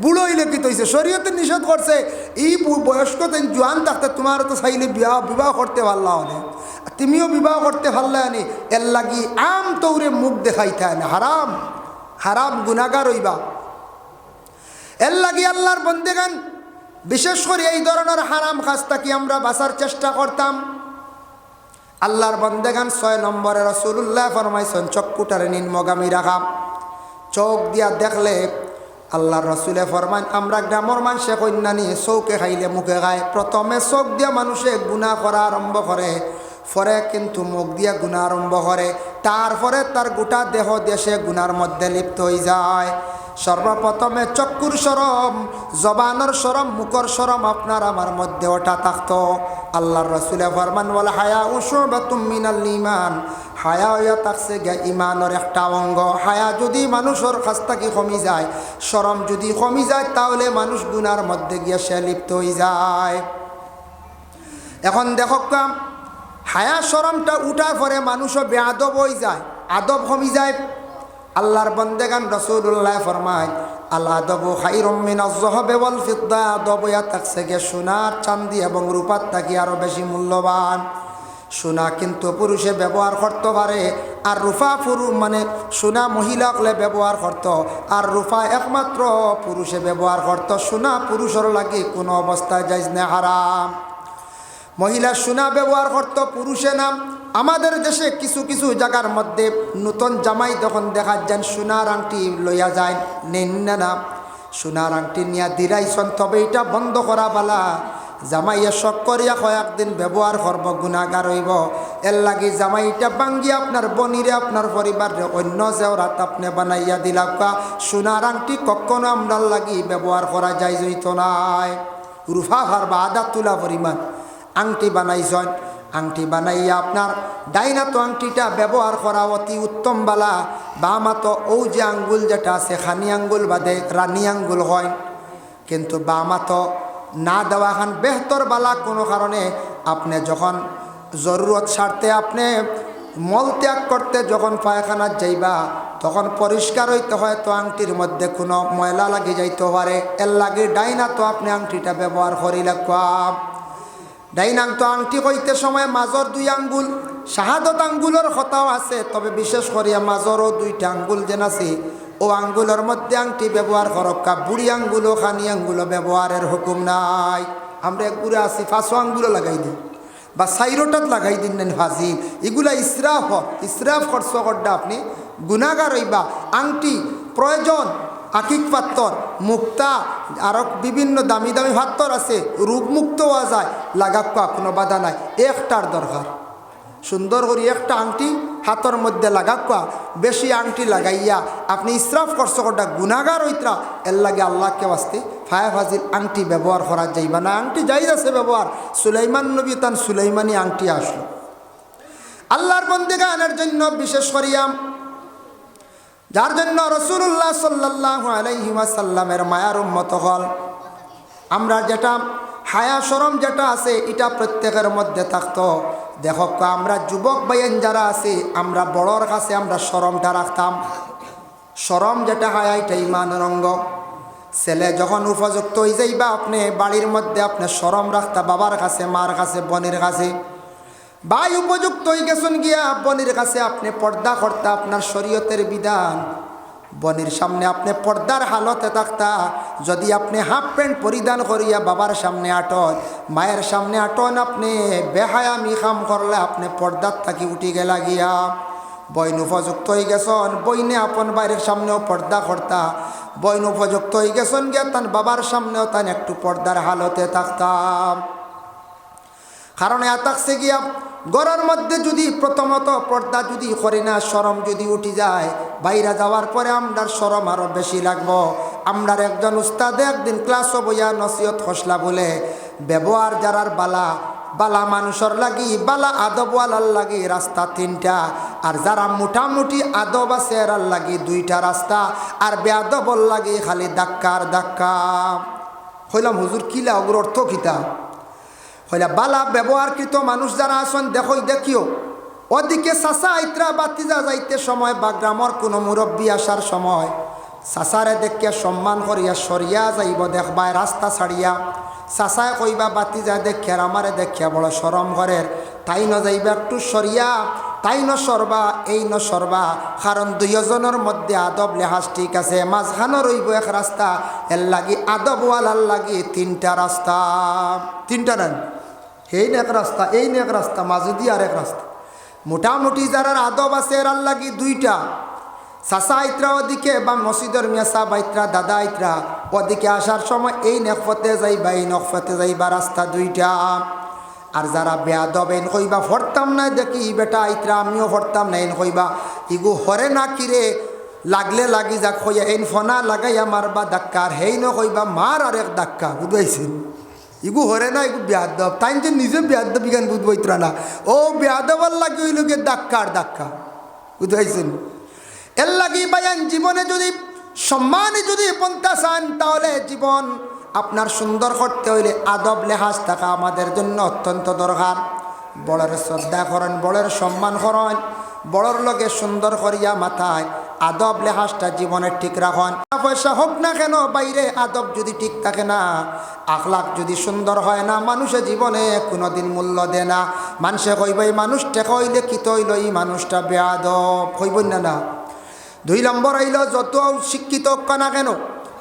বুড়ো হইলে কি তৈছে শরীয়তে নিষেধ করছে এই বয়স্ক জোয়ান থাকতে তোমার তো চাইলে বিবাহ করতে পারলা হলে তুমিও বিবাহ করতে পারলে আনি এর লাগি আম তৌরে মুখ দেখাইতে আনে হারাম হারাম গুনাহগার হইবা এর লাগি আল্লাহর বন্দেগান বিশেষ করে এই ধরনের হারাম কাজ থেকে আমরা বাঁচার চেষ্টা করতাম। আল্লাহর বন্দেগান 6 নম্বরে রাসূলুল্লাহ ফরমাইছেন চক্ষুটারে নিম্নগামী রাখা। চোখ দিয়া দেখলে আল্লাহর রাসূলে ফরমান আমরা গ্রামের মানুষে কন্যা নিয়ে চৌকে খাইলে মুখে খায়। প্রথমে চোখ দিয়া মানুষে গুনাহ করা আরম্ভ করে, পরে কিন্তু মুখ দিয়া গুনাহ আরম্ভ করে, তারপরে তার গোটা দেহ দেশে গুনার মধ্যে লিপ্ত হয়ে যায়। সর্বপ্রথমে চক্ষুর শরম, জবানের শরম, মুখর শরম আপনার আমার মধ্যে ওটা থাকতো। আল্লাহর রাসূলে ফরমান ওয়াল হায়া শুবাতুম মিনাল ঈমান, হায়া হইয়া থাকছে গে ইমানের একটা অঙ্গ। হায়া যদি মানুষের কাছ থেকে কমি যায়, শরম যদি কমি যায়, তাহলে মানুষ গুনার মধ্যে গিয়ে সে লিপ্ত হয়ে যায়। এখন দেখো হায়া শরমটা উঠার পরে মানুষও বেআদব হয়ে যায়, আদব কমি যায়। আল্লাহর বন্দেগান রাসূলুল্লাহ ফরমায় আল আদবু খায়রুম মিনাজ যাহাবি ওয়াল ফিদ্দা, আদব ইয়া থাকছে গে সোনার চাঁদি এবং রূপার থেকে আরও বেশি মূল্যবান। সোনা কিন্তু পুরুষে ব্যবহার করতে পারে, আর রূপা মানে সোনা মহিলাকলে ব্যবহার করত, আর রূপা একমাত্র পুরুষে ব্যবহার করত। সোনা পুরুষের লাগে কোনো অবস্থায় জায়েজ না, হারাম। মহিলা সোনা ব্যবহার করত, পুরুষে নাম। আমাদের দেশে কিছু কিছু জায়গার মধ্যে নতুন জামাই যখন দেখা যান সোনার আংটি লইয়া যায়, নেন না সোনার আংটি নিয়ে দিরাইছন, তবে এটা বন্ধ করা বালা। জামাইয়া শখ করিয়া কয়েকদিন ব্যবহার করব, গুনাহগার হইব। এর লাগি জামাইটা ভাঙ্গিয়া আপনার বনিরে আপনার পরিবারে অন্য জেওরাত আপনি বানাইয়া দিলা। সোনার আংটি কখনো আমরার লাগি ব্যবহার করা যায় জইত নাই। রুফা ভারবা আদা তুলা পরিমাণ আংটি বানাইছেন, আংটি বানাইয়া আপনার ডাইনাতো আংটিটা ব্যবহার করা অতি উত্তম বালা। বামাতো ও যে আঙ্গুল যেটা আছে খানি আঙ্গুল বাদে রানী আঙ্গুল হয়, কিন্তু বামাতো না দেওয়া খান বেহতর বালা। কোনো কারণে আপনি যখন জরুরত স্বার্থে আপনি মল ত্যাগ করতে যখন পায়খানার যাইবা, তখন পরিষ্কার হইতে হয়, তো আংটির মধ্যে কোনো ময়লা লাগি যাইতে পারে। এর লাগে ডাইনাতো আপনি আংটিটা ব্যবহার করি লাগবা। ডাইনাং তো আংটি কইতে সময় মাজর 2 আঙ্গুল, শাহাদত আঙ্গুলের কথাও আছে, তবে বিশেষ করিয়া মাজরও 2টা আঙ্গুল যেন আছে, ও আঙ্গুলের মধ্যে আংটি ব্যবহার করক্কা। বুড়ি আঙ্গুলও খানি আঙ্গুলও ব্যবহারের হুকুম নাই। আমরা একগুলো আছি 5 আঙ্গুলও লাগাই দিই বা 4টাত লাগাই দিন নেন ফাজিল। এগুলা ইসরাফ হয়, ইসরাফ খরচ করডা আপনি গুনাহগার হইবা। আংটি প্রয়োজন, আকিক পাত্তর, মুক্তা, আরও বিভিন্ন দামি দামি পাত্তর আছে, রোগমুক্ত হওয়া যায়, লাগাক্কা কোনো বাধা নাই। একটার দরকার সুন্দর করে একটা আংটি হাতের মধ্যে লাগাক্কা। বেশি আংটি লাগাইয়া আপনি ইসরাফ খরচ করটা গুনাহগার হইতরা। এর লাগে আল্লাহকে বাস্তে ফায়া ফাজিল আংটি ব্যবহার করা যাইবা না। আংটি জায়েজ আছে ব্যবহার, সুলাইমান নবী তান সুলাইমানি আংটি আসলো। আল্লাহর বন্দেগানের জন্য বিশেষ করিয়া, যার জন্য রাসূলুল্লাহ সাল্লাল্লাহু আলাইহি ওয়াসাল্লামের মায়ার উম্মত হল, আমরা যেটা হায়া শরম যেটা আছে এটা প্রত্যেকের মধ্যে থাকতো। দেখো আমরা যুবক ভাইয়েন যারা আছে, আমরা বড়র কাছে আমরা শরমটা রাখতাম। শরম যেটা হায়া এটা ইমানের অঙ্গ। ছেলে যখন উপযুক্ত হয়ে যাইবা, আপনি বাড়ির মধ্যে আপনি শরম রাখতা, বাবার কাছে, মার কাছে, বোনের কাছে। ভাই উপযুক্ত হয়ে গেছেন গিয়া বোনের কাছে আপনি পর্দা করতা, আপনার শরীয়তের বিধান। বোনের সামনে আপনি পর্দার হালতে থাকতা। যদি আপনি হাফ প্যান্ট পরিধান করিয়া বাবার সামনে আটন, মায়ের সামনে আটন, আপনি বেহায়ামি কাম করলে আপনি পর্দার থাকি উঠি গেলা গিয়া। বইন উপযুক্ত হয়ে গেছেন, বইনে আপন বাইরের সামনেও পর্দা করতা। বইন উপযুক্ত হয়ে গেছেন গিয়া তান বাবার সামনেও তান একটু পর্দার হালতে থাকতাম। কারণ এতাকছে গিয়া ঘরের মধ্যে যদি প্রথমত পর্দা যদি করি না, শরম যদি উঠি যায়, বাইরে যাওয়ার পরে আমরার শরম আরও বেশি লাগবো। আমরার একজন উস্তাদে একদিন ক্লাসও বইয়া নসিহত খসলা বলে, ব্যবহার যারার বালা বালা মানুষের লাগি, বালা আদবওয়ালার লাগি রাস্তা 3টা, আর যারা মোটামুটি আদব আছে এরার লাগি 2টা রাস্তা, আর বেআদবর লাগি খালি ধাক্কার ধাক্কা। হইলাম হুজুর কিলা ওগুর অর্থ কিতা? হইলা বালা ব্যবহারকৃত মানুষ যারা আসেন দেখিও, ওদিকে চাচা আইত্রা বাতিজা যাইতে সময় বা গ্রামের কোনো মুরব্বী আসার সময় চাচারে দেখিয়া সম্মান করিয়া সরিয়া যাইব দেখবায় রাস্তা ছাড়িয়া চাচায় কইবা বাতি যা দেখিয়া আমারে দেখিয়া বড় সরম ঘরের তাই ন যাইবা একটু সরিয়া তাই ন সরবা এই ন সরবা কারণ দুইজনের মধ্যে আদব লেহাজ ঠিক আছে মাঝখানো রইব এক রাস্তা এর লাগি আদবওয়ালার লাগি তিনটা রাস্তা তিনটা নেন এই এক রাস্তা এই এক রাস্তা মাঝুদি আর এক রাস্তা মোটামুটি যারা আদব আছে এর লাগি দুইটা চাচা আইত্রা ওদিকে বা মসজিদের মিয়া সাহেব আইত্রা দাদা আইত্রা ওদিকে আসার সময় এই নেকফতে যাইবা এই নকফতে যাইবা রাস্তা দুইটা আর যারা বেয়াদব এন কইবা ফরতাম না দেখি বেটা আইত্রা আমিও ফরতাম না এন কইবা ইগু হরে না কিরে লাগলে লাগি যাক হইয়া এন ফনা লাগাইয়া মারবা ধাক্কা আর হেই ন কইবা মার আর এক ধাক্কা বুঝাইছেন ইগু হরে না ইগু বেয়াদব তাই যে নিজে বেয়াদব ইগান বুঝবইত্রা না ও বেয়াদবার লাগি ওই লোকের ধাক্কা আর ধাক্কা বুঝাইছেন এর লাগি বায়ান জীবনে যদি সম্মানে যদি পন্থা চান তাহলে জীবন আপনার সুন্দর করতে হইলে আদব লেহাজ থাকা আমাদের জন্য অত্যন্ত দরকার বড়ের শ্রদ্ধা করেন বড়ের সম্মান করেন বড়র লগে সুন্দর করিয়া মাথায় আদব লেহাজটা জীবনে ঠিক রাখেন পয়সা হোক না কেন বাইরে আদব যদি ঠিক থাকে না আখলাক যদি সুন্দর হয় না মানুষের জীবনে কোনোদিন মূল্য দেয় না মানুষে কইব এই মানুষ টেকা হইলে কি হইল এই মানুষটা বেয়াদব কইব না দুই নম্বর হইল যত শিক্ষিত হোক না কেন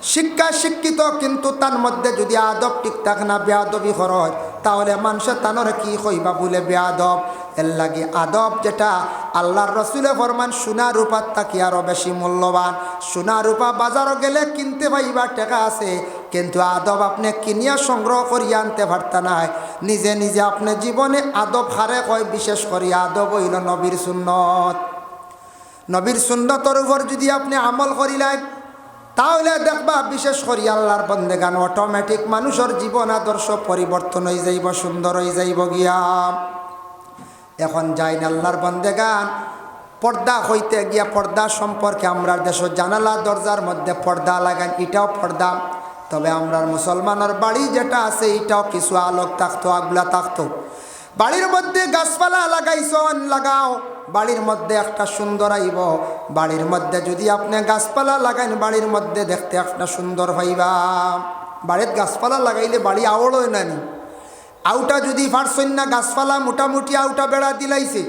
শিক্ষা শিক্ষিত কিন্তু তার মধ্যে যদি আদব ঠিক থাকে না বেয়াদবি হয় তাহলে মানুষের তানরে কি কইবা বলে বেয়াদব এর লাগে আদব যেটা আল্লাহর রসুলে ফরমান সোনা রূপার থাকি আরও বেশি মূল্যবান সোনা রূপা বাজারও গেলে কিনতে পাইবা টাকা আছে কিন্তু আদব আপনি কিনিয়া সংগ্রহ করিয়া আনতে পারতা নাই নিজে নিজে আপনি জীবনে আদব হারে কয় বিশেষ করে আদব হইল নবীর সুন্নত নবীর সুন্নতর উপর যদি আপনি আমল করিলেন তাহলে দেখবা বিশেষ করে আল্লাহর বন্দেগান অটোমেটিক মানুষের জীবন আদর্শ পরিবর্তন হয়ে যাইব সুন্দর হয়ে যাইব গিয়া এখন যাই না আল্লাহর বন্দেগান পর্দা হইতে গিয়া পর্দা সম্পর্কে আমরা দেশ জানালা দরজার মধ্যে পর্দা লাগান এটাও পর্দা তবে আমরার মুসলমানের বাড়ি যেটা আছে এটাও কিছু আলোক থাকতো আগলা থাকতো বাড়ির মধ্যে গাছপালা লাগাইছন লাগাও বাড়ির মধ্যে একটা সুন্দর আইব বাড়ির মধ্যে যদি আপনি গাছপালা লাগাইন বাড়ির মধ্যে দেখতে একটা সুন্দর পাইবা বাড়ির গাছপালা লাগাইলে বাড়ি আওড়ই নানি আউটা যদি পারছেন না গাছপালা মোটামুটি আউটা বেড়া দিলাইছে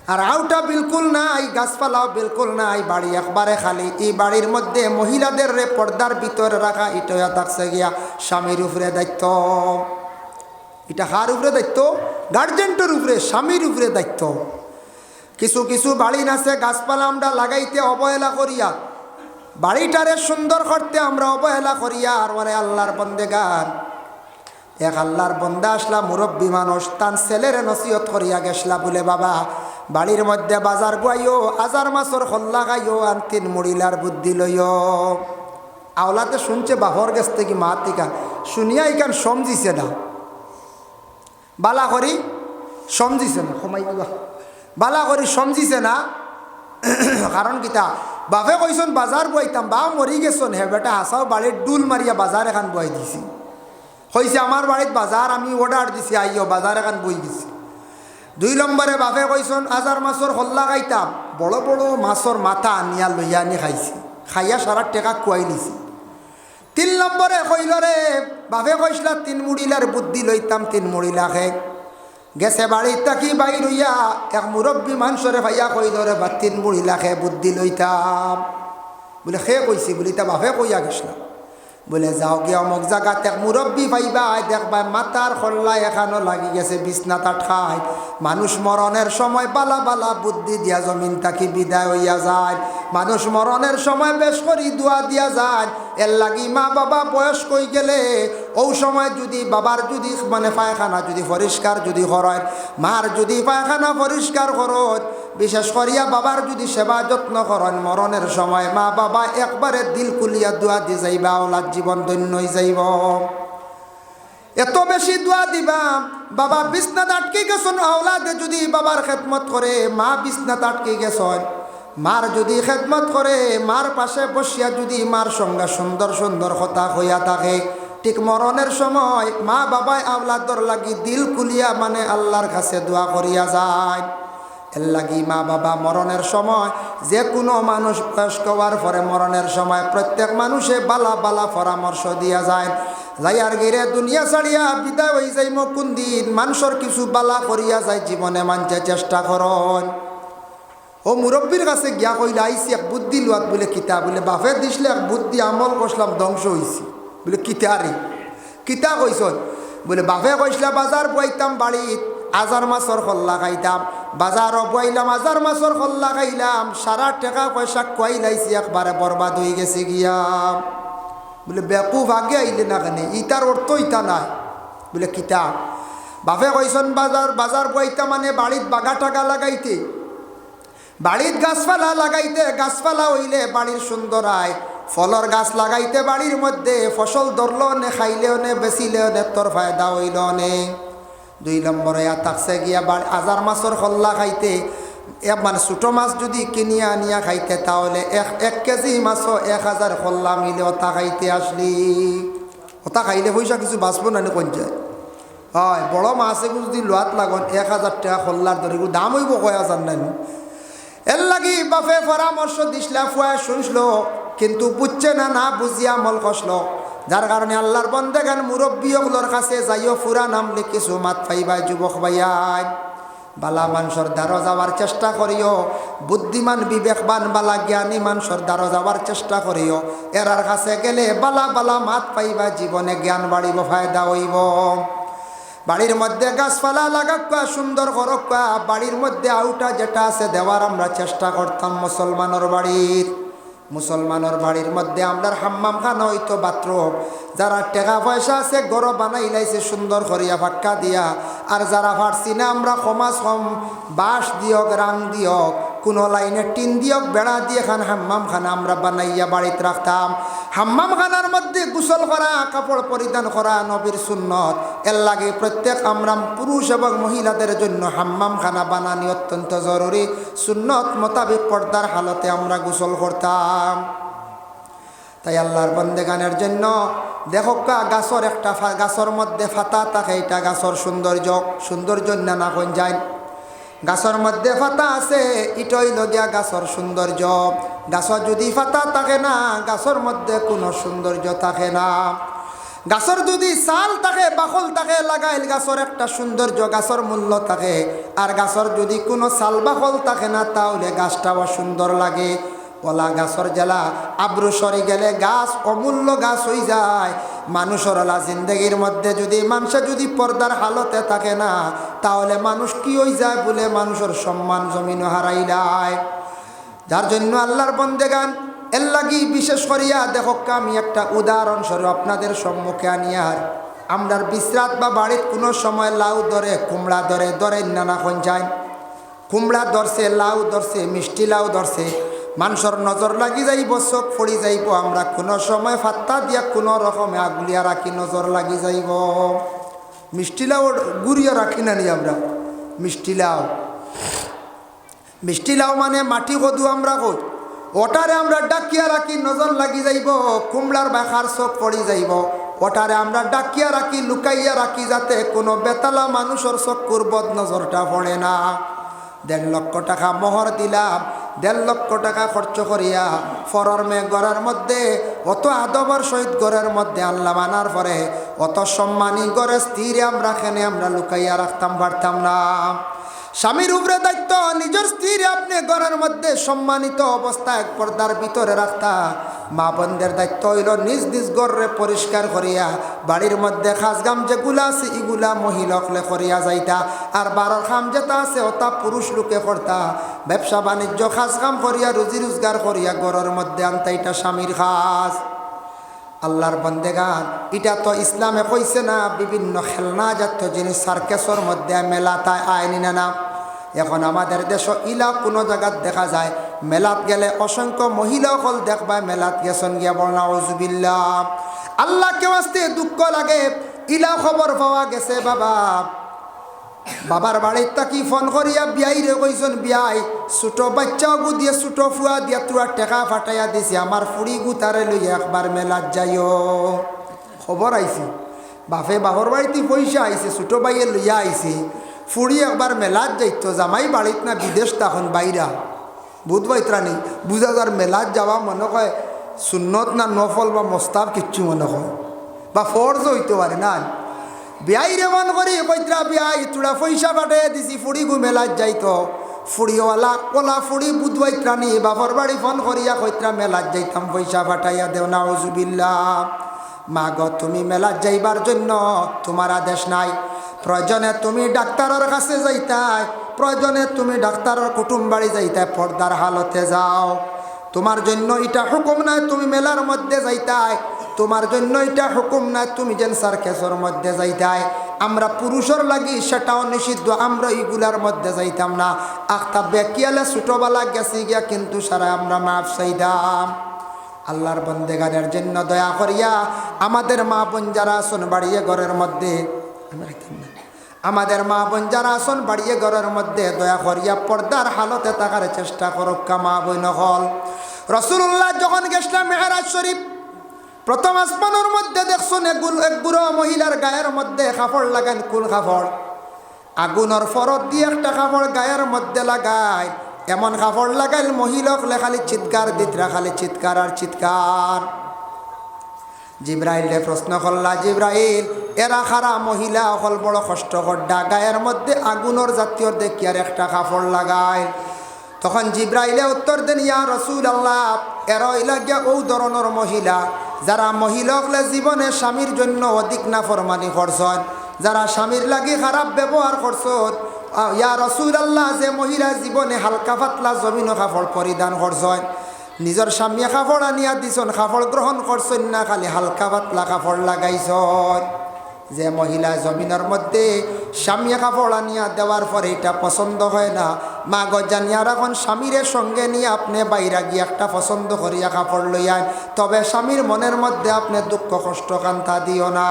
আর আউটা বিলকুল নাই গাছপালাও বিলকুল নাই বাড়ি একবারে খালি এই বাড়ির মধ্যে মহিলাদের পর্দার ভিতরে রাখা এটা থাকছে গিয়া স্বামীর উপরে দায়িত্ব এটা কার উপরে দায়িত্ব গার্জেন্টের উপরে স্বামীর উপরে দায়িত্ব কিছু কিছু বাড়ি আছে গাছপালা আমরা লাগাইতে অবহেলা করিয়া বাড়িটারে সুন্দর করতে আমরা অবহেলা করিয়া আর ওরে আল্লাহর বন্দেগান এক আল্লাহর বন্দা আসলা মুরব্বী মানুষ তার ছেলের নসিহত করিয়া গেছলা বলে বাবা বাড়ির মধ্যে বাজার গুয়াইও আজার মাছর খল্লা গাইও আর তিন মুড়িলার বুদ্ধি লইও আওলাতে শুনছে বাহর গেছ থেকে মা টিকা শুনিয়া ইকান সমঝিছে না বালা করি সমঝিছে না সময় বালা করি সমঝিছে না কারণ কিতা বাপে কইসন বাজার বইতাম বা মরি গেছন হে বেটা হাসাও বাড়ির ডুল মারিয়া বাজার এখান বই দিছি কইছে আমার বাড়িত বাজার আমি অর্ডার দিছি আইও বাজার এখান বই দিছি দুই নম্বরে বাপে কইসন আজার মাছর হল্লা খাইতাম বড় বড় মাছর মাথা আনিয়া লইয়া আনি খাইছি খাইয়া সারা টেকা কুয়াই নিছি তিন নম্বরে কইল রে বাপে কইসলা তিন মুড়িলার বুদ্ধি লইতাম তিন মুড়িলা খে গেছে বাড়ির থাকি বাইর হইয়া এক মুরব্বী মানুষরে ভাইয়া কইল রে বা তিন মুড়িলা খে বুদ্ধি লইতাম বলে খে কইছি বলি তা বাপে কইয়া গেছিলাম বলে যাও গিয়ে অমুক জায়গাতে এক মুরব্বী পাইবা দেখবা মাথার খল্লা এখানো লাগি গেছে বিছনাটা ঠাই মানুষ মরণের সময় বালা বালা বুদ্ধি দিয়া জমিন তাকি বিদায় হইয়া যায় মানুষ মরণের সময় বেশ করি দোয়া দিয়া যায় এর লাগি মা বাবা বয়স কই গেলে ও সময় যদি বাবার যদি মানে পায়খানা যদি পরিষ্কার যদি করেন মার যদি পায়খানা পরিষ্কার করত বিশেষ করিয়া বাবার যদি সেবা যত্ন করেন মরণের সময় মা বাবা একবারে দিল কুলিয়া দোয়া দিয়ে যাইবা ওলার জীবন ধন্য হয়ে যাইব এত বেশি দোয়া দিবা বাবা বিছনাত আটকে গেছেন আওলাদে যদি বাবার খেদমত করে মা বিছনাত আটকে গেছেন মার যদি খেদমত করে মার পাশে বসিয়া যদি মার সঙ্গে সুন্দর সুন্দর কথা হইয়া থাকে ঠিক মরণের সময় মা বাবাই আওলাদর লাগি দিল কুলিয়া মানে আল্লাহর কাছে দোয়া করিয়া যায় এর লাগি মা বাবা মরণের সময়, যে কোনো মানুষ বয়স্ক হওয়ার পরে মরণের সময় প্রত্যেক মানুষে বালা বালা পরামর্শ দিয়া যায়। যাইয়ার গিরে দুনিয়া ছাড়িয়া বিদায় হয়ে যাই কোন দিন, মানুষের কিছু বালা করিয়া যায় জীবনে মানতে চেষ্টা করন। ও মুরব্বীর কাছে গিয়া কইলে আইসি এক বুদ্ধি লুয়াত বলে কিতা, বলে বাপে দিসলে এক বুদ্ধি আমল করলাম ধ্বংস হয়েছি। বলে কিতারি কিতা কইসন? বলে বাপে কইসলা বাজার বইতাম বাড়িত আজার মাছর খল্লা খাইতাম, বাজারও বইলাম আজার মাছর খল্লা খাইলাম, সারা টাকা পয়সা খুয়াইলাইছি একবারে বরবাদ হয়ে গেছে গিয়া। বলে বেকুফ আগে আইলে না কেন? ইটার অর্থ ইটা নাই। বলে কিতা? বাপে কইসন বাজার বইতা মানে বাড়িত বাগা টাকা লাগাইতে, বাড়ির গাছপালা লাগাইতে, গাছপালা হইলে বাড়ির সুন্দর আয়, ফলর গাছ লাগাইতে বাড়ির মধ্যে ফসল ধরলো নে, খাইলেও নে, বেচিলেও নে, তোর ফায়দা হইল নে। 2 নম্বরে থাকছে গিয়া আজার মাছর খল্লা খাইতে, মানে ছোটো মাছ যদি কিনিয়া আনিয়া খাইতে তাহলে 1 কেজি মাছও 1000 খল্লা মিলে ওটা খাইতে আসলি। ওটা খাইলে পয়সা কিছু বাঁচব না কোন যায়? হয় বড় মাছ এগুলো যদি লোয়াত লাগন 1000 টাকা খল্লার ধরে দাম হইব 1000 নাই। এর লাগি বাপে পরামর্শ দিসলা, ফুয়া শুনছিল কিন্তু বুঝছে না, না বুঝিয়া আমল কষলো। যার কারণে আল্লাহর বন্দেগান মুরব্বীগুলোর কাছে যাইও ফুরা নামলে কিছু মাত পাইবাই যুবক ভাইয়াই। বালা মানুষের দ্বারা যাওয়ার চেষ্টা করিও, বুদ্ধিমান বিবেকবান বালা জ্ঞানী মানুষের দ্বারা যাওয়ার চেষ্টা করিও। এরার কাছে গেলে বালা বালা মাত পাইবা, জীবনে জ্ঞান বাড়িব, ফায়দা হইব। বাড়ির মধ্যে গাছপালা লাগাক্কা, সুন্দর করক্কা, বাড়ির মধ্যে আউটা যেটা আছে দেওয়ার আমরা চেষ্টা করতাম। মুসলমানের বাড়ির মধ্যে আমরা হাম্মাম খানা হইতো, বাথরুম। যারা টাকা পয়সা আছে গড় বানাই লাইছে সুন্দর করিয়া ফাক্কা দিয়া, আর যারা পারছি না আমরা কমাস কম বাঁশ দিয়ক, রাং দিয়ক, কোনো লাইনে টিন দিয়ক, বেড়া দিয়ে খান হাম্মাম খানা আমরা বানাইয়া বাড়িতে রাখতাম। হাম্মাম খানার মধ্যে গোসল করা, কাপড় পরিধান করা নবীর সুন্নত। এর লাগে প্রত্যেক আমরা পুরুষ এবং মহিলাদের জন্য হাম্মাম খানা বানানি অত্যন্ত জরুরি। সুন্নত মোতাবেক পর্দার হালতে আমরা গোসল করতাম। তাই আল্লাহর বন্দেগানের জন্য দেখো গাছর একটা গাছর মধ্যে ফাতা থাকে, এটা গাছর সৌন্দর্য না কোন যায়? গাছর মধ্যে ফাতা আছে, এটাই লগিয়া গাছর সৌন্দর্য। গাছর যদি ফাতা থাকে না, গাছর মধ্যে কোনো সৌন্দর্য থাকে না। গাছর যদি ছাল থাকে, বাকল থাকে, লাগাইল গাছর একটা সৌন্দর্য, গাছর মূল্য থাকে। আর গাছর যদি কোনো ছাল বাকল থাকে না, তাহলে গাছটাও সুন্দর লাগে। ওলা গাছর জেলা আব্রু সরে গেলে গাছ অমূল্য গাছ হয়ে যায়। মানুষের ওলা জিন্দগির মধ্যে যদি মানুষের যদি পর্দার হালতে থাকে না, তাহলে মানুষ কি হয়ে যায় বলে মানুষের সম্মান জমিন হারাইলায়। যার জন্য আল্লাহর বন্দেগান এর লাগি বিশেষ করিয়া দেখো, আমি একটা উদাহরণস্বরূপ আপনাদের সম্মুখে আনিয়ার। আমরার বিশ্রাত বা বাড়ির কোনো সময় লাউ ধরে, কুমড়া ধরে নানা কোন যায়। কুমড়া ধরছে, লাউ ধরছে, মিষ্টি লাউ ধরছে, মানুষের নজর লাগি যাইব, চোখ পড়ি যাইব। আমরা কোনো সময় ফাত্তা দিয়া কোনো রকমে আগুলিয়া রাখি, নজর লাগি যাইব। মিষ্টি লাউ গুড়িয়া রাখি না নি আমরা। মিষ্টি লাউ মানে মাটি কদু আমরা কই, ওটারে আমরা ডাকিয়া রাখি, নজর লাগি যাইব। কুমড়ার বাখার চোখ পড়ি যাইব, ওটারে আমরা ডাকিয়া রাখি, লুকাইয়া রাখি, যাতে কোনো বেতালা মানুষের চক্ষুর বদ নজরটা পড়ে না। 1.5 লক্ষ টাকা মোহর দিলাম, 1.5 লক্ষ টাকা খরচ করিয়া ফরর মে ঘরের মধ্যে অত আদবর সহিত ঘরের মধ্যে আনলাম। আনার পরে অত সম্মানী ঘরে স্থিরে আমরা খেনে আমরা লুকাইয়া রাখতাম পারতাম না। স্বামীর উপরে দায়িত্ব, নিজের স্ত্রীর আপনি ঘরের মধ্যে সম্মানিত অবস্থায় পর্দার ভিতরে রাখতা। মা বোনদের দায়িত্ব হইল নিজ নিজ ঘরে পরিষ্কার করিয়া, বাড়ির মধ্যে খাসগাম যেগুলা আছে এগুলা মহিলাকলে করিয়া যাইতা। আর বারোর খাম যেটা আছে ওটা পুরুষ লোকে করতা। ব্যবসা বাণিজ্য খাসগাম করিয়া, রুজি রোজগার করিয়া ঘরের মধ্যে আনতা, এটা স্বামীর খাস। আল্লাহর বন্দেগান এটা তো ইসলামে কইছে না, বিভিন্ন খেলনা জাতীয় জিনিস সার্কেসর মধ্যে মেলাতায় আইনি না। এখন আমাদের দেশ ইলা কোনো জায়গাত দেখা যায়, মেলাত গেলে অসংখ্য মহিলা হল দেখবা মেলাত গেছেন গিয়া বলনা আউযুবিল্লাহ। আল্লাহকে ওয়াস্তে দুঃখ লাগে, ইলা খবর পাওয়া গেছে বাবার বাড়ির তাকি ফোন করিয়া বিয়াই রে কইছেন, বিয়াই ছোট বাচ্চা গু দিয়ে ছোট ফুয়া দিয়া তোরা টেকা ফাটাইয়া দিছি, আমার ফুড়ি গুতারে লইয়া একবার মেলাত যাইও। খবর আইছে, বাপে বাপর বাড়িতে পয়সা আইছে, ছোট ভাইয়ে লইয়া আইছে। ফুড়ি একবার মেলাত যাইত জামাই বাড়িত না বিদেশ তখন বাইরা বুধবাইতরা নেই বুঝা যার মেলাত যাওয়া মনে হয় সুন্নত না নফল বা মোস্তাব কিচ্ছু মনে হয় বা ফরজ হইতে পারে না বিয়াই রে মন করি কইত্রা বিয়াই তোরা পয়সা পাঠে দিছি ফুড়ি গু মেলাত যাইতো ফুড়িওয়ালা কলা ফুড়ি বুধবাইতরা নি বাপর বাড়ি ফোন করিয়া কইত্রা মেলাত যাইতাম পয়সা পাঠাইয়া দেও নাউজুবিল্লাহ মা গো তুমি মেলাত যাইবার জন্য তোমার আদেশ নাই প্রয়োজনে তুমি ডাক্তারের কাছে যাইতাই প্রয়োজনে তুমি ডাক্তারের কুটুম বাড়ি যাইতাই পর্দার হালতে যাও তোমার জন্য এটা হুকুম নাই তুমি মেলার মধ্যে যাইতাই তোমার জন্য এটা হুকুম নাই তুমি যেন সার্কেসের মধ্যে যাইতাই আমরা পুরুষের লাগি সেটাও নিষিদ্ধ আমরা এইগুলার মধ্যে যাইতাম না আখতা বেকিয়ালে ছোটবেলা গেছি গিয়া কিন্তু সারা আমরা মাফ চাইতাম আল্লাহর বন্দেগানের জন্য দয়া করিয়া আমাদের মা বোন যারা আসন বাড়িয়ে ঘরের মধ্যে আমাদের মা বোন যারা আসন বাড়িয়ে ঘরের মধ্যে দয়া করিয়া পর্দার হালতে থাকার চেষ্টা করুক মা বোন হল রাসূলুল্লাহ যখন গেছিলাম মেহরাজ শরীফ প্রথম আসমানের মধ্যে দেখছেন এক বুড়ো মহিলার গায়ের মধ্যে কাপড় লাগান কোন কাপড় আগুনের ফরত দিয়ে একটা কাপড় গায়ের মধ্যে লাগায় এমন কাপড় লাগাইল মহিলাক খালি চিৎকার দিতরা খালি চিৎকার আর চিৎকার জিব্রাইলে প্রশ্ন করলা জিব্রাইল এরা খারা মহিলা অকল বড় কষ্ট করডা গায়ের মধ্যে আগুনের জাতীয় দেখি আর একটা কাপড় লাগায় তখন জিব্রাইলে উত্তর দেন ইয়া রাসূলুল্লাহ এরা লাগিয়া ও ধরনের মহিলা যারা মহিলাকলে জীবনে স্বামীর জন্য অধিক নাফরমানি করছেন যারা স্বামীর লাগি খারাপ ব্যবহার করছেন ইয়া রাসূলুল্লাহ যে মহিলা জীবনে হালকা পাতলা জমিন কাপড় পরিধান করছেন নিজের স্বামী কাপড় আনিয়া দিছেন কাপড় গ্রহণ করছেন না খালি হালকা পাতলা কাপড় লাগাইছেন যে মহিলা জমিনের মধ্যে স্বামী কাপড় আনিয়া দেওয়ার পরে এটা পছন্দ হয় না মা গজানিয়া রাখুন স্বামীর সঙ্গে নিয়ে আপনি বাইরে গিয়ে একটা পছন্দ করিয়া কাপড় লইয়ান তবে স্বামীর মনের মধ্যে আপনি দুঃখ কষ্ট কান্তা দিও না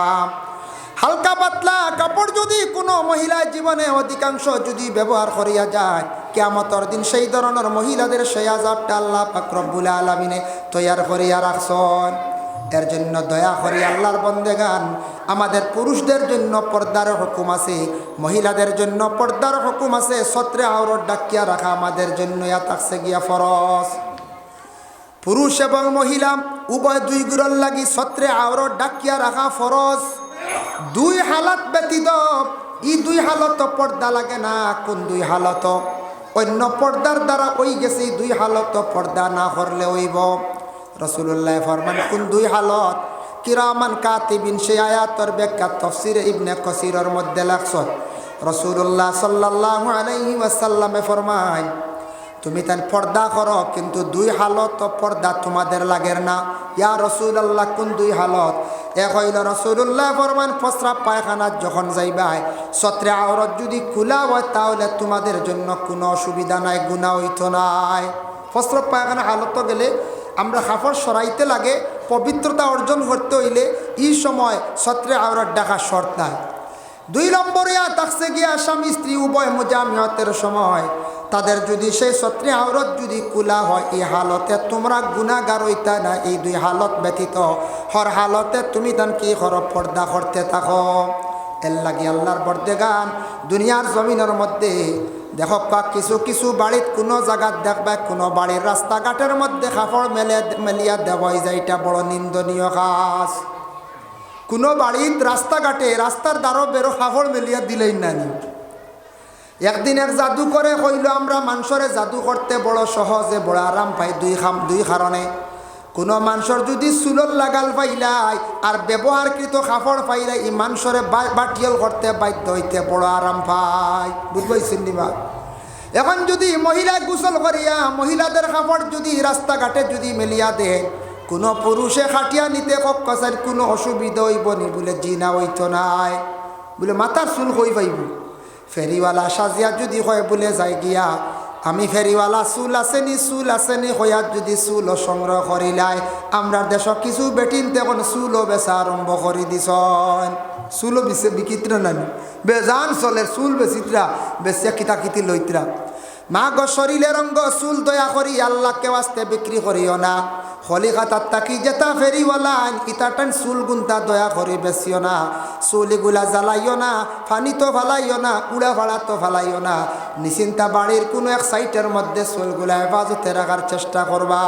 হালকা পাতলা কাপড় যদি কোনো মহিলা জীবনে অধিকাংশ যদি ব্যবহার করিয়া যায় কিয়ামতের দিন সেই ধরনের মহিলাদের সেই আযাবটা আল্লাহ পাক রব্বুল আলামিনে তৈয়ার করিয়া রাখছেন এর জন্য দয়া করে আল্লাহর বন্দেগান আমাদের পুরুষদের জন্য পর্দার হুকুম আছে মহিলাদের জন্য পর্দার হুকুম আছে সত্রে আওরত ডাকিয়া রাখা আমাদের জন্য ইয়া থাকছে গিয়া ফরজ পুরুষ এবং মহিলা উভয় দুই গুরুর লাগি সত্রে আওরত ডাকিয়া রাখা ফরজ দুই হালত ব্যতীত এই দুই হালত পর্দা লাগে না কোন দুই হালত অন্য পর্দার দ্বারা ওই গেছে দুই হালত পর্দা না করলে হইব রাসূলুল্লাহ ফরমান কোন দুই হালত কিরামান কাতিবিন সেই আয়াতের ব্যাখ্যা তাফসীরে ইবনে কাসিরের মধ্যে লাগছে রাসূলুল্লাহ সাল্লাল্লাহু আলাইহি ওয়াসাল্লামে ফরমায় তুমি তান পর্দা করো কিন্তু দুই হালত পর্দা তোমাদের লাগের না ইয়া রাসূলুল্লাহ কোন দুই হালত এক হইল রাসূলুল্লাহ ফরমান প্রস্রাব পায়খানা যখন যাইবাই সত্রে আওরত যদি খোলা হয় তাহলে তোমাদের জন্য কোনো অসুবিধা নাই গুনাহ হইতো নাই প্রস্রাব পায়খানা হালত গেলে আমরা কাপড় সরাইতে লাগে পবিত্রতা অর্জন করতে হইলে এই সময় সত্রে আওরত ডাকা শর্ত নাই দুই নম্বরে থাকছে গিয়া স্বামী স্ত্রী উভয় মুজামিয়াতের সময় তাদের যদি সেই সত্রে আওরত যদি খোলা হয় এই হালতে তোমরা গুনাহগার হইতা না এই দুই হালত ব্যতীত হর হালতে তুমি তান কি করো পর্দা করতে থাকো এর লাগি আল্লাহর বর্দেগান দুনিয়ার জমিনের মধ্যে দেখো কিছু কিছু বাড়িত কোনো জায়গাত দেখবা কোনো বাড়ির রাস্তাঘাটের মধ্যে কাপড় মেলিয়া দেওয়াই যায় এটা বড় নিন্দনীয় কাজ কোনো বাড়িত রাস্তাঘাটে রাস্তার দ্বারও বেরো কাপড় মেলিয়া দিলেই নানি একদিন এক জাদু করে কইল আমরা মানুষরে জাদু করতে বড় সহজে বড় আরাম পাই দুই কারণে কোনো মানুষের যদি চুলর লাগাল পাইলাই আর ব্যবহারকৃত কাপড় পাইলাই এই মানুষরে বাটিয়াল করতে বাধ্য হইতে বড় আরাম পাই বুঝবাইছেন নিবা এখন যদি মহিলা গোসল করিয়া মহিলাদের কাপড় যদি রাস্তাঘাটে যদি মেলিয়া দেয় কোনো পুরুষে খাটিয়া নিতে কক্কাছেন কোনো অসুবিধা হইব নি বলে জিনা হইতো নাই বলে মাথার চুল কই পাইব ফেরিওয়ালা সাজিয়া যদি হয় বলে যাই গিয়া আমি ফেরিওয়ালা চুল আসেনি হইয়া যদি চুলও সংগ্রহ করিলাই আমরা দেশ কিছু বেটিন তখন চুলও বেচা আরম্ভ করে দিছন চুলও বিচিত্র নানি বেজান চলে চুল বেচিত্রা বেচিয়া কিতা কিতি লইত্রা মা গো শরীরের অঙ্গ চুল দয়া করি আল্লাহকে ওয়াস্তে বিক্রি করিও না। খলিকাতার তাকি যেতা ফেরিওয়ালা ইতাটান চুল গুন্তা দয়া করি বেশিও না। চুলিগুলা জ্বালাইও না, ফানি তো ফালাইও না, উড়া ভাড়া তো ফালাইও না। নিশ্চিন্তা বাড়ির কোনো এক সাইটের মধ্যে চুলগুলা হেফাজতে রাখার চেষ্টা করবা।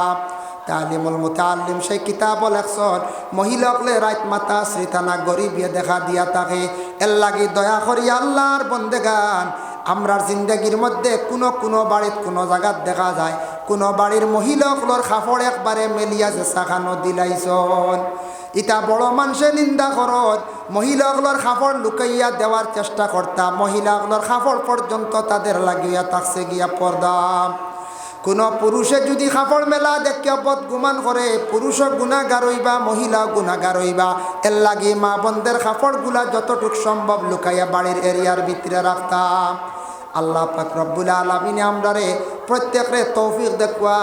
তালিমুল মুতাআল্লিম সেই কিতাব লেখছন মহিলাকলে রাত মাতা শ্রীতানা গরিবিয়ে দেখা দিয়া থাকে। এর লাগি দয়া করি আল্লাহর বন্দেগান আমরার জিন্দগির মধ্যে কোনো বাড়ির কোনো জায়গাত দেখা যায় কোনো বাড়ির মহিলাগুলোর কাপড় একবারে মেলিয়া যে চাখানো দিলাইছন। ইটা বড় মানুষে নিন্দা করত, মহিলাগুলোর কাপড় লুকাইয়া দেওয়ার চেষ্টা করতাম। মহিলাগুলোর কাপড় পর্যন্ত তাদের লাগিয়া থাকছে গিয়া পর্দা। কোনো পুরুষে যদি কাপড় মেলা দেখিয়া বদগুমান করে পুরুষও গুনাহগার হইবা, মহিলা গুনাহগার হইবা। এর লাগি মা বোনদের কাপড়গুলা যতটুক সম্ভব লুকাইয়া বাড়ির এরিয়ার ভিতরে রাখতাম। আল্লাহ পাক রব্বুল আলামিন আমরারে প্রত্যেকরে তৌফিক দেখুয়া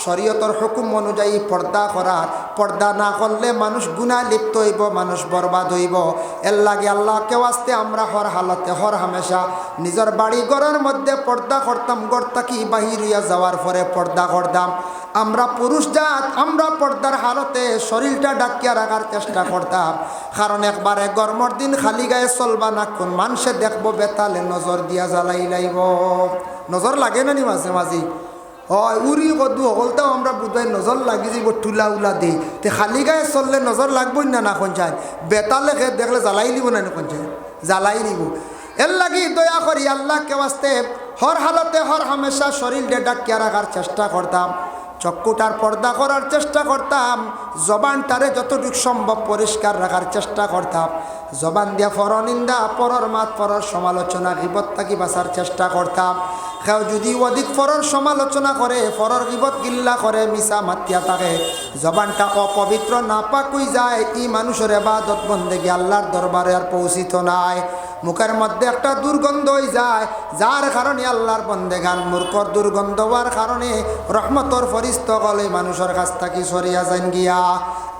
শরীয়তের হুকুম অনুযায়ী পর্দা করার। পর্দা না করলে মানুষ গুনাহ লিপ্ত হইব, মানুষ বরবাদ হইব। এর লাগে আল্লাহকে ওয়াস্তে আমরা হর হালতে হর হামেশা নিজের বাড়ি ঘরের মধ্যে পর্দা করতাম। ঘর থাকি বাহির হইয়া যাওয়ার পরে পর্দা করতাম। আমরা পুরুষ জাত আমরা পর্দার হালতে শরীরটা ডাকিয়া রাখার চেষ্টা করতাম। কারণ একবারে গরমের দিন খালি গায়ে চলবা না, কোন মানুষে দেখবো বেতালে নজর দিয়া জ্বালাই লাইব। নজর লাগে না নি মাঝে মাঝে? হয় উড়ি কদু হলতাও আমরা বুধবাই নজর লাগি যাব টুলা উলা দিই। তে খালি গায়ে চললে নজর লাগবই না না কোনচায় বেতালে খেয়ে দেখলে জ্বালাই নিব না কোনচায় জ্বালাই নিব। এর লাগি দয়া করি আল্লাহকে ওয়াস্তে হর হালতে হর হামেশা শরীরটা ডাকিয়া রাখার চেষ্টা করতাম। চক্ষুটার পর্দা করার চেষ্টা করতাম। জবানটারে যতটুকু সম্ভব পরিষ্কার রাখার চেষ্টা করতাম। জবান দিয়া পরনিন্দা, পরর মাত, পরর সমালোচনা, গীবত থাকি বাঁচার চেষ্টা করতাম। কেউ যদি অধিক পরর সমালোচনা করে, পরর গীবত গিল্লা করে, মিশা মাতিয়া থাকে, জবানটা অপবিত্র নাপাক হয়ে যায়। ই মানুষের ইবাদত বন্দেগী আল্লাহর দরবারে আর পৌঁছিত নাই। মুখের মধ্যে একটা দুর্গন্ধ হয়ে যায়, যার কারণে আল্লাহর বন্দেগান মূর্খর দুর্গন্ধ হওয়ার কারণে রহমতর ফরিস্তগল এই মানুষের কাছ থেকে সরিয়া যান গিয়া।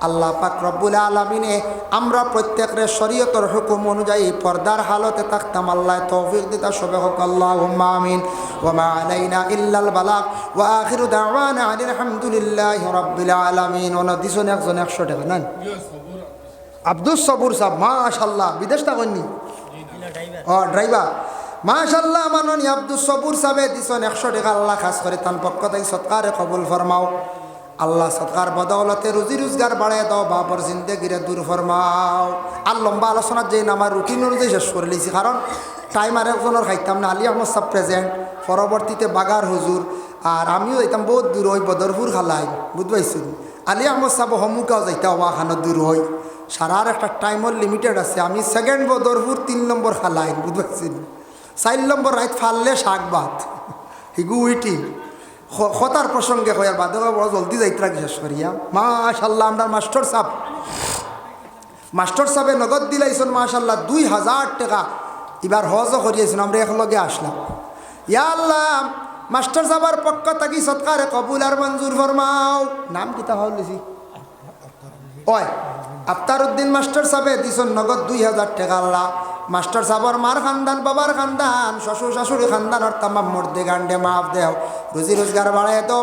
আল্লাহ পাক রব্বুল আলামিনে আমরা প্রত্যেকের শরীয়তের হুকুম অনুযায়ী পর্দার হালতে থাকতাম। আল্লাহ তৌফিক দিতা সবে হোক আল্লাহুম্মা আমিন। ওয়া মা আলাইনা ইল্লাল বালাগ ওয়া আখিরু দাওয়ানা আলহামদুলিল্লাহি রাব্বিল আলামিন। ওনাদিসনে একজন 100 টাকা নেন। আব্দুস সবুর সাহেব মাশাআল্লাহ, বিদেশ থাকেননি? ড্রাইভার মাশাআল্লাহ। মাননি আব্দুস সবুর সাহেব দিছেন 100 টাকা। আল্লাহ খাস করে তার পক্ষ থেকে সৎকারে কবুল ফরমাও। আল্লাহ সৎকার বদৌলতে রুজি রোজগার বাড়াই দাও, বাবর জিন্দেগিরে দূর ফরমাও। আর লম্বা আলোচনার যে আমার রুটিন অনুযায়ী শেষ করে লিছি, কারণ টাইম আর একজনের খাইতাম না। আলী আহমদ সাহেব প্রেজেন্ট, পরবর্তীতে বাগার হুজুর, আর আমিও যাইতাম বহুত দূর হই বদরপুর খালাই, বুঝতে পারছি। আলী আহমদ সাহেব হমুকাও যাইতাম ওয়াখানো দূর হই। সারার একটা টাইমর লিমিটেড আছে। আমি সেকেন্ড বদরপুর 3 নম্বর খালাই, বুঝতে পারছি। 4 নম্বর রাইত ফাললে শাক ভাত হিগু উইটি কথার প্রসঙ্গে কয়ার বাদে বড় জলদি যাইত্রা শেষ করিয়া। মাশাল্লাহ আমরা মাস্টার সাহেবে নগদ দিলাইছেন মাশাল্লাহ 2000 টাকা। এবার হজও করিয়েছেন, আমরা একলগে আসলাম। ইয়া আল্লাহ, মাস্টার সাহেবের পক্ষ থাকি সৎকারে কবুল আর মঞ্জুর ফরমাও। নাম কিতা হলিছি ওই আফতার উদ্দিন মাস্টার সাহেবে দিছেন নগদ 2000 টাকা। আল্লাহ মাস্টার সাহেবের মার খানদান, বাবার খানদান, শ্বশুর শাশুড়ি খানদান আর তামাম মর্দে গান্ডে মাফ দেও, রুজি রোজগার বাড়ায় দাও।